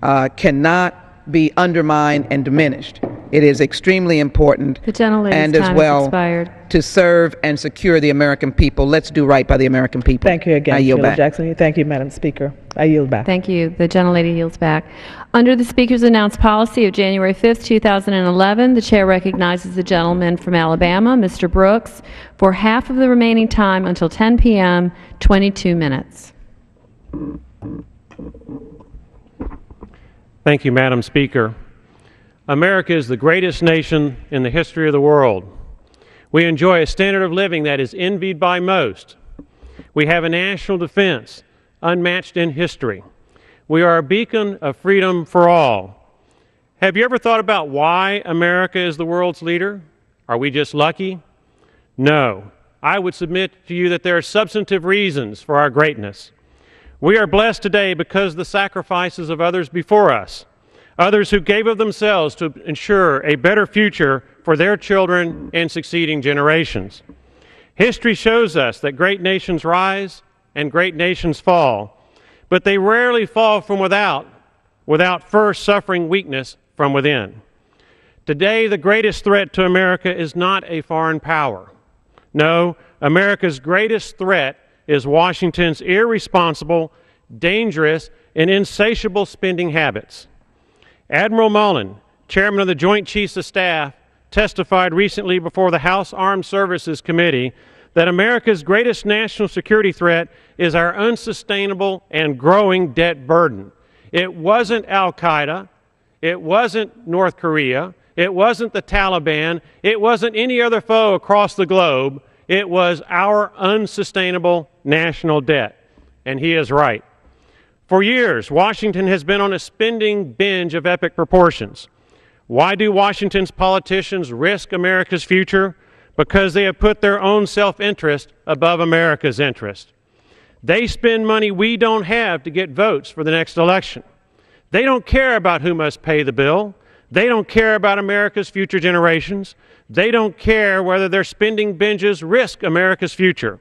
cannot be undermined and diminished. It is extremely important, The gentlelady's and as time well, has expired. to serve and secure the American people. Let's do right by the American people. Thank you again, I yield Sheila back. Jackson. Thank you, Madam Speaker. I yield back. Thank you. The gentlelady yields back. Under the Speaker's announced policy of January 5th, 2011, the Chair recognizes the gentleman from Alabama, Mr. Brooks, for half of the remaining time until 10 p.m., 22 minutes. Thank you, Madam Speaker. America is the greatest nation in the history of the world. We enjoy a standard of living that is envied by most. We have a national defense unmatched in history. We are a beacon of freedom for all. Have you ever thought about why America is the world's leader? Are we just lucky? No. I would submit to you that there are substantive reasons for our greatness. We are blessed today because of the sacrifices of others before us, others who gave of themselves to ensure a better future for their children and succeeding generations. History shows us that great nations rise and great nations fall, but they rarely fall from without first suffering weakness from within. Today, the greatest threat to America is not a foreign power. No, America's greatest threat is Washington's irresponsible, dangerous, and insatiable spending habits. Admiral Mullen, chairman of the Joint Chiefs of Staff, testified recently before the House Armed Services Committee that America's greatest national security threat is our unsustainable and growing debt burden. It wasn't Al-Qaeda, it wasn't North Korea, it wasn't the Taliban, it wasn't any other foe across the globe, it was our unsustainable national debt. And he is right. For years, Washington has been on a spending binge of epic proportions. Why do Washington's politicians risk America's future? Because they have put their own self-interest above America's interest. They spend money we don't have to get votes for the next election. They don't care about who must pay the bill. They don't care about America's future generations. They don't care whether their spending binges risk America's future.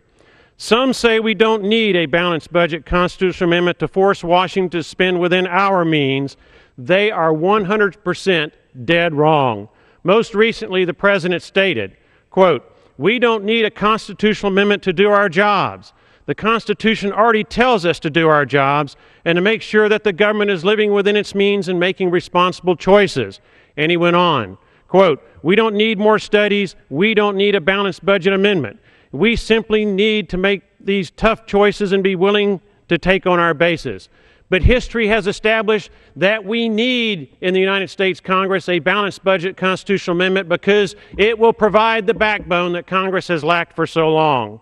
Some say we don't need a balanced budget constitutional amendment to force Washington to spend within our means. They are 100% dead wrong. Most recently, the President stated, quote, "We don't need a constitutional amendment to do our jobs. The Constitution already tells us to do our jobs and to make sure that the government is living within its means and making responsible choices." And he went on, quote, "We don't need more studies. We don't need a balanced budget amendment. We simply need to make these tough choices and be willing to take on our bases." But history has established that we need in the United States Congress a balanced budget constitutional amendment because it will provide the backbone that Congress has lacked for so long.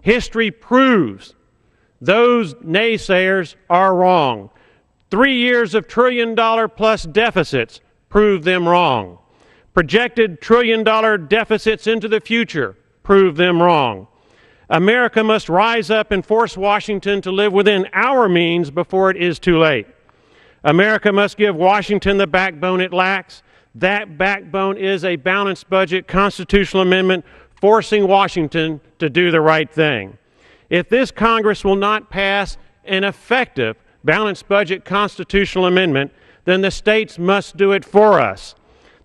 History proves those naysayers are wrong. 3 years of trillion-dollar-plus deficits prove them wrong. Projected trillion-dollar deficits into the future prove them wrong. America must rise up and force Washington to live within our means before it is too late. America must give Washington the backbone it lacks. That backbone is a balanced budget constitutional amendment forcing Washington to do the right thing. If this Congress will not pass an effective balanced budget constitutional amendment, then the states must do it for us.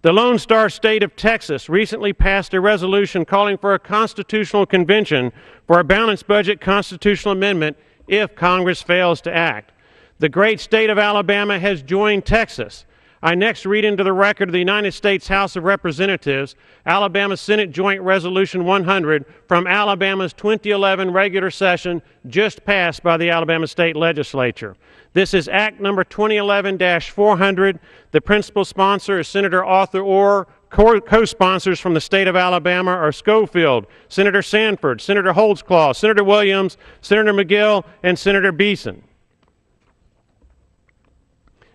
The Lone Star State of Texas recently passed a resolution calling for a constitutional convention for a balanced budget constitutional amendment if Congress fails to act. The great state of Alabama has joined Texas. I next read into the record of the United States House of Representatives, Alabama Senate Joint Resolution 100 from Alabama's 2011 regular session just passed by the Alabama State Legislature. This is Act number 2011-400. The principal sponsor is Senator Arthur Orr. Co-sponsors from the state of Alabama are Schofield, Senator Sanford, Senator Holtzclaw, Senator Williams, Senator McGill, and Senator Beeson.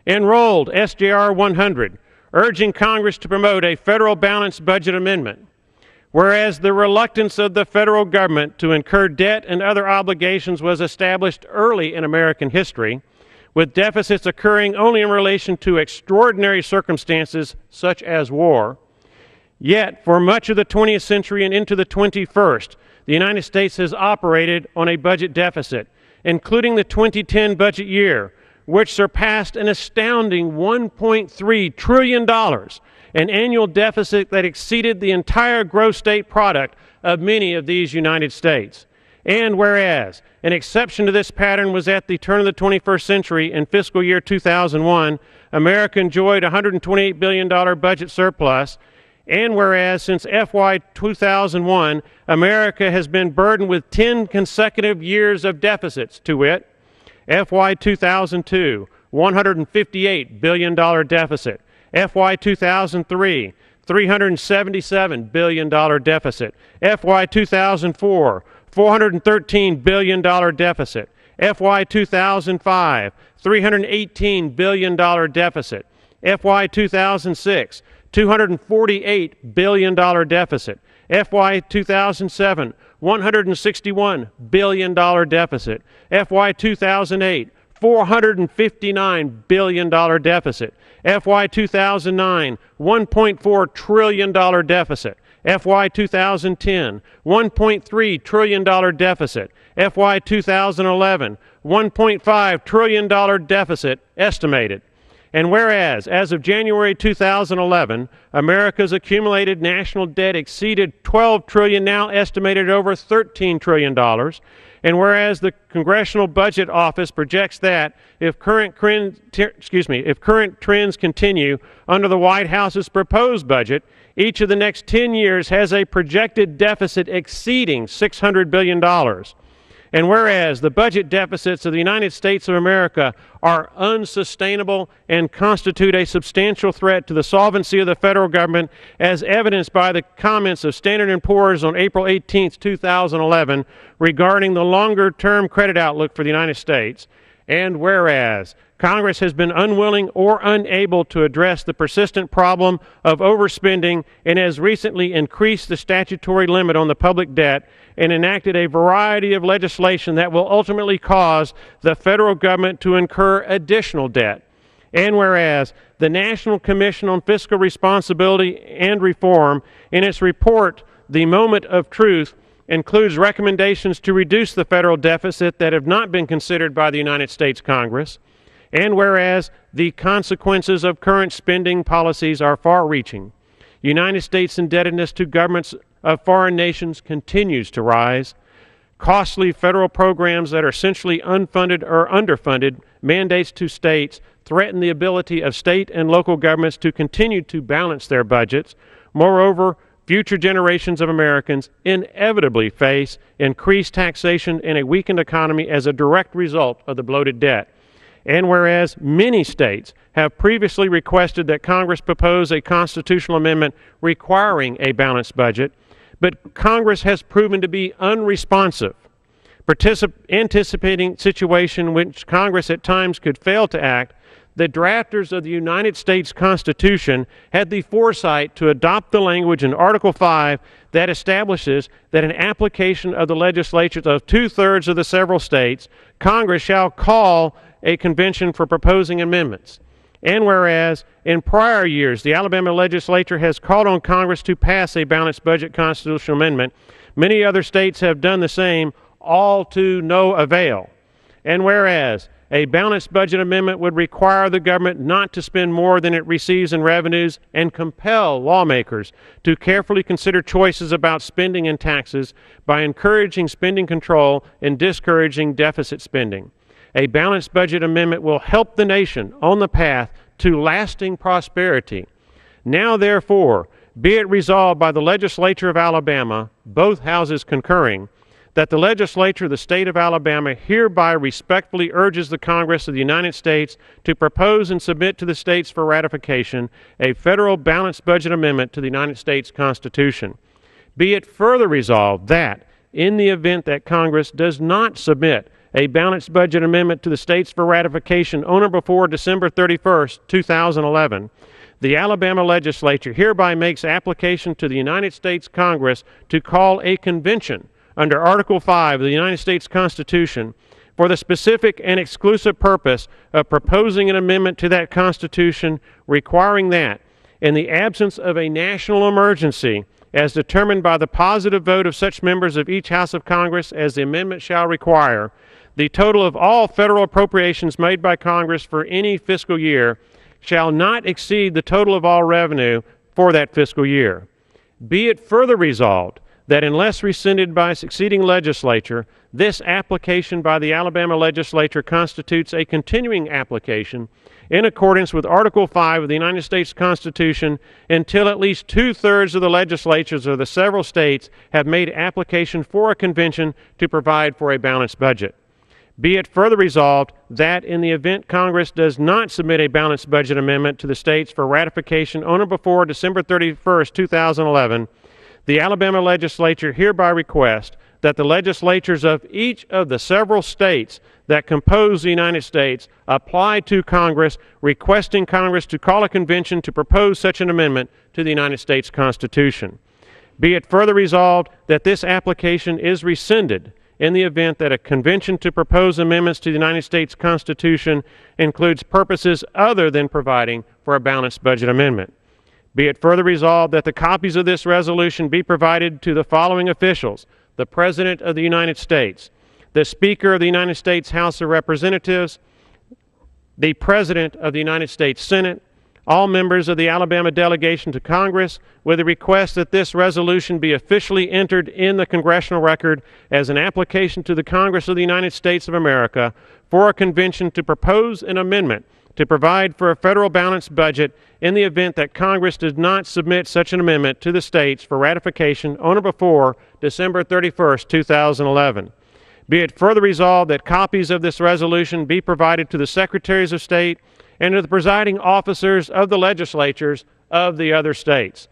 Enrolled SJR 100, urging Congress to promote a federal balanced budget amendment. Whereas the reluctance of the federal government to incur debt and other obligations was established early in American history, with deficits occurring only in relation to extraordinary circumstances such as war. Yet, for much of the 20th century and into the 21st, the United States has operated on a budget deficit, including the 2010 budget year, which surpassed an astounding $1.3 trillion, an annual deficit that exceeded the entire gross state product of many of these United States. And whereas an exception to this pattern was at the turn of the 21st century in fiscal year 2001, America enjoyed a $128 billion budget surplus, and whereas since FY 2001, America has been burdened with 10 consecutive years of deficits, to wit, FY 2002, $158 billion deficit, FY 2003, $377 billion deficit, FY 2004, $413 billion deficit, FY 2005, $318 billion deficit, FY 2006, $248 billion deficit, FY 2007, $161 billion deficit, FY 2008, $459 billion deficit, FY 2009, $1.4 trillion deficit, FY 2010, $1.3 trillion deficit, FY 2011, $1.5 trillion deficit estimated. And whereas, as of January 2011, America's accumulated national debt exceeded $12 trillion, now estimated at over $13 trillion, and whereas the Congressional Budget Office projects that if current trends continue under the White House's proposed budget, each of the next 10 years has a projected deficit exceeding $600 billion. And whereas the budget deficits of the United States of America are unsustainable and constitute a substantial threat to the solvency of the federal government, as evidenced by the comments of Standard & Poor's on April 18, 2011, regarding the longer-term credit outlook for the United States, and whereas Congress has been unwilling or unable to address the persistent problem of overspending and has recently increased the statutory limit on the public debt and enacted a variety of legislation that will ultimately cause the federal government to incur additional debt. And whereas the National Commission on Fiscal Responsibility and Reform, in its report, The Moment of Truth, includes recommendations to reduce the federal deficit that have not been considered by the United States Congress. And whereas the consequences of current spending policies are far-reaching, United States indebtedness to governments of foreign nations continues to rise. Costly federal programs that are essentially unfunded or underfunded mandates to states threaten the ability of state and local governments to continue to balance their budgets. Moreover, future generations of Americans inevitably face increased taxation and a weakened economy as a direct result of the bloated debt. And whereas many states have previously requested that Congress propose a constitutional amendment requiring a balanced budget, but Congress has proven to be unresponsive, anticipating situation in which Congress at times could fail to act, the drafters of the United States Constitution had the foresight to adopt the language in Article 5 that establishes that in application of the legislatures of two-thirds of the several states, Congress shall call a convention for proposing amendments. And whereas in prior years the Alabama legislature has called on Congress to pass a balanced budget constitutional amendment, many other states have done the same, all to no avail. And whereas a balanced budget amendment would require the government not to spend more than it receives in revenues and compel lawmakers to carefully consider choices about spending and taxes by encouraging spending control and discouraging deficit spending. A balanced budget amendment will help the nation on the path to lasting prosperity. Now, therefore, be it resolved by the legislature of Alabama, both houses concurring, that the legislature of the state of Alabama hereby respectfully urges the Congress of the United States to propose and submit to the states for ratification a federal balanced budget amendment to the United States Constitution. Be it further resolved that, in the event that Congress does not submit a balanced budget amendment to the states for ratification on or before December 31st, 2011, the Alabama legislature hereby makes application to the United States Congress to call a convention under Article 5 of the United States Constitution for the specific and exclusive purpose of proposing an amendment to that Constitution requiring that, in the absence of a national emergency, as determined by the positive vote of such members of each House of Congress as the amendment shall require, the total of all federal appropriations made by Congress for any fiscal year shall not exceed the total of all revenue for that fiscal year. Be it further resolved that unless rescinded by a succeeding legislature, this application by the Alabama legislature constitutes a continuing application in accordance with Article 5 of the United States Constitution until at least two-thirds of the legislatures of the several states have made application for a convention to provide for a balanced budget. Be it further resolved that in the event Congress does not submit a balanced budget amendment to the states for ratification on or before December 31st, 2011, the Alabama legislature hereby requests that the legislatures of each of the several states that compose the United States apply to Congress, requesting Congress to call a convention to propose such an amendment to the United States Constitution. Be it further resolved that this application is rescinded in the event that a convention to propose amendments to the United States Constitution includes purposes other than providing for a balanced budget amendment. Be it further resolved that the copies of this resolution be provided to the following officials: the President of the United States, the Speaker of the United States House of Representatives, the President of the United States Senate, all members of the Alabama delegation to Congress, with a request that this resolution be officially entered in the congressional record as an application to the Congress of the United States of America for a convention to propose an amendment to provide for a federal balanced budget in the event that Congress does not submit such an amendment to the states for ratification on or before December 31st, 2011. Be it further resolved that copies of this resolution be provided to the Secretaries of State and to the presiding officers of the legislatures of the other states.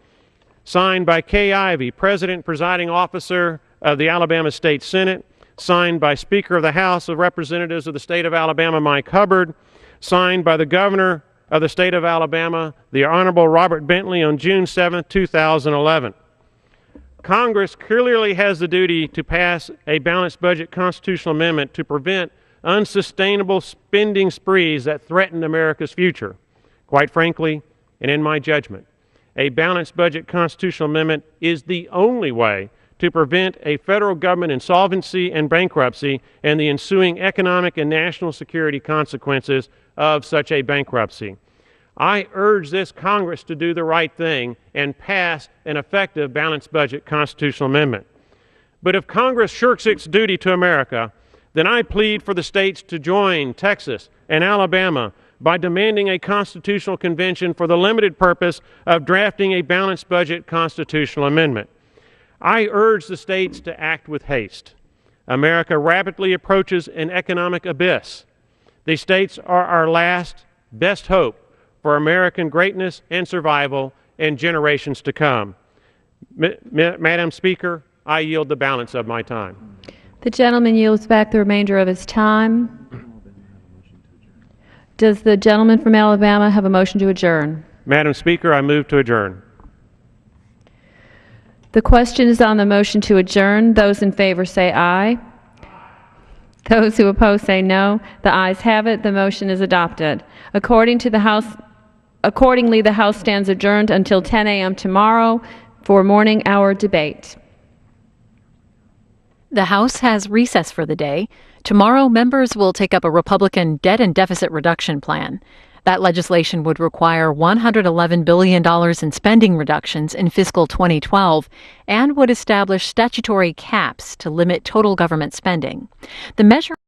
Signed by Kay Ivey, President Presiding Officer of the Alabama State Senate. Signed by Speaker of the House of Representatives of the State of Alabama, Mike Hubbard. Signed by the Governor of the State of Alabama, the Honorable Robert Bentley, on June 7, 2011. Congress clearly has the duty to pass a balanced budget constitutional amendment to prevent unsustainable spending sprees that threaten America's future. Quite frankly, and in my judgment, a balanced budget constitutional amendment is the only way to prevent a federal government insolvency and bankruptcy and the ensuing economic and national security consequences of such a bankruptcy. I urge this Congress to do the right thing and pass an effective balanced budget constitutional amendment. But if Congress shirks its duty to America, then I plead for the states to join Texas and Alabama by demanding a constitutional convention for the limited purpose of drafting a balanced budget constitutional amendment. I urge the states to act with haste. America rapidly approaches an economic abyss. The states are our last, best hope for American greatness and survival in generations to come. Madam Speaker, I yield the balance of my time. The gentleman yields back the remainder of his time. Does the gentleman from Alabama have a motion to adjourn? Madam Speaker, I move to adjourn. The question is on the motion to adjourn. Those in favor say aye. Those who oppose say no. The ayes have it. The motion is adopted. Accordingly, the House stands adjourned until 10 a.m. tomorrow for morning hour debate. The House has recess for the day. Tomorrow, members will take up a Republican debt and deficit reduction plan. That legislation would require $111 billion in spending reductions in fiscal 2012 and would establish statutory caps to limit total government spending. The measure